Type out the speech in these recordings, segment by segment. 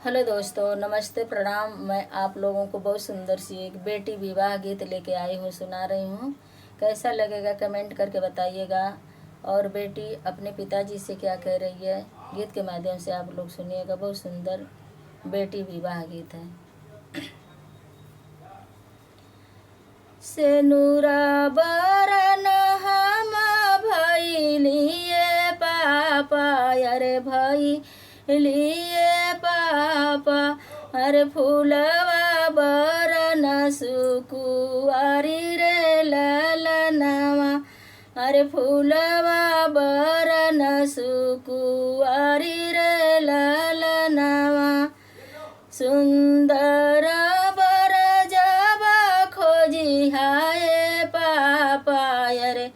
Hello दोस्तों, नमस्ते, प्रणाम। मैं आप लोगों को बहुत सुंदर सी एक बेटी विवाह गीत लेके आई हूँ, सुना रही हूँ। कैसा लगेगा कमेंट करके बताइएगा। और बेटी अपने पिताजी से क्या कह रही है, गीत के माध्यम से आप लोग सुनिएगा। बहुत सुंदर बेटी विवाह गीत है। सेनुरा बरन हम भैलिए पापा, अरे भैलिए पापा, अरे फूलवा बरन सुकुआरी रे ललनवा, अरे फूलवा बरन सुकुआरी रे ललनवा। सुंदर बर जबा खोजी हाय पापा, अरे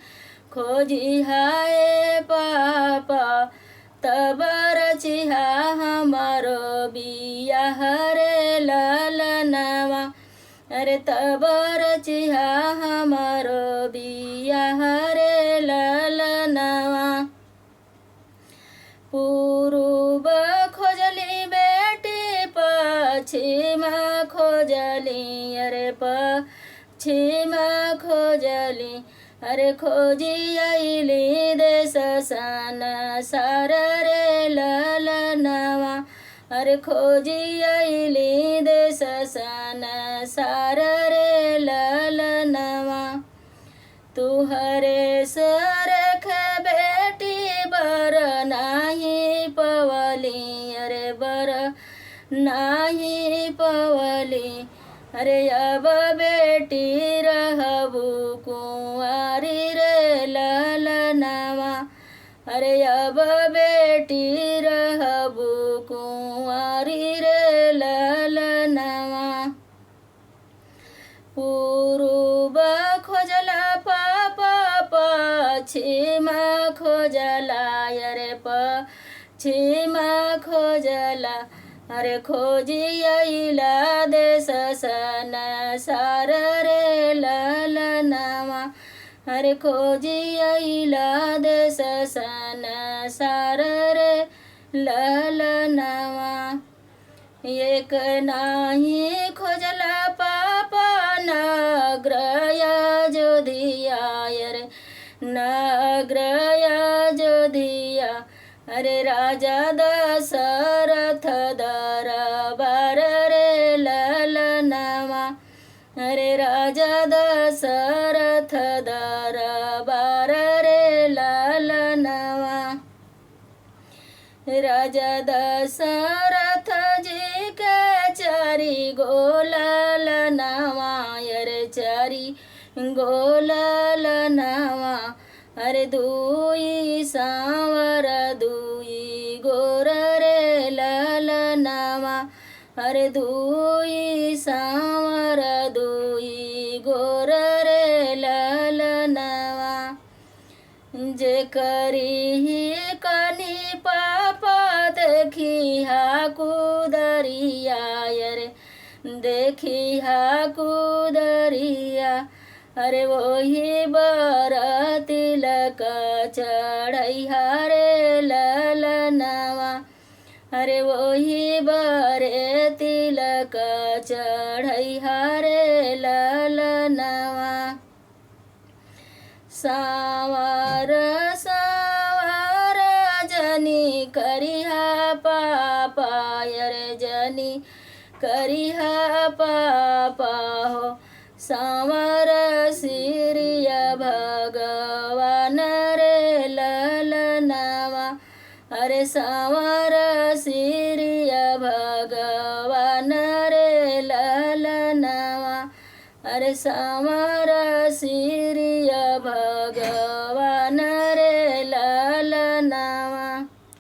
खोजी हाय पापा, तब रचिहा हमारो बियाह रे ललनवा, अरे तब रचिहा हमारो बियाह रे ललनवा। पूर्व खोजली बेटी पश्चिम खोजली, अरे पश्चिम खोजली, अरे खोजी अइली देश सन सार रे ललनवा, अरे खोजी अइली देश सन सार रे ललनवा। तुहरे सरख बेटी बर नाही पवली, अरे बर नाही पवली, अरे अब बेटी रहबू कुंवारी रे ललनवा, अरे अब बेटी रहबू कुंवारी रे ललनवा। पूर्व खोजला पापा पश्चिम खोजला, अरे पश्चिम खोजला, अरे खोजी अइला देश सन सार रे ललनवा, अरे खोजी अइला देश सन सार रे ललनवा। एक नाही खोजला पापा नग्रय जोधिया, अरे नग्रय जोधिया, अरे राजा दशरथ दरबार रे ललनवा, अरे राजा दशरथ दरबार रे ललनवा। राजा दशरथ जी के चारी गोललनवा, अरे चारी गोललनवा, अरे दुई सांवर दुई गोर रे ललनवा, अरे दुई सांवर दुई गोर रे ललनवा। जे करी कनी पापा देखी हा कुदरिया, अरे देखी हा कुदरिया, अरे वही बर तिलक चढ़ैहा रे ललनवा, अरे वही बरे तिलक चढ़ैहा रे ललनवा। सावर सावर जनी करिहा पापा, अरे जनी करिहा पापा हो, सावर सिरिय भगवान रे ललनवा, अरे सावर सिरिय भगवान रे ललनवा, अरे सावर सिरिय भगवान रे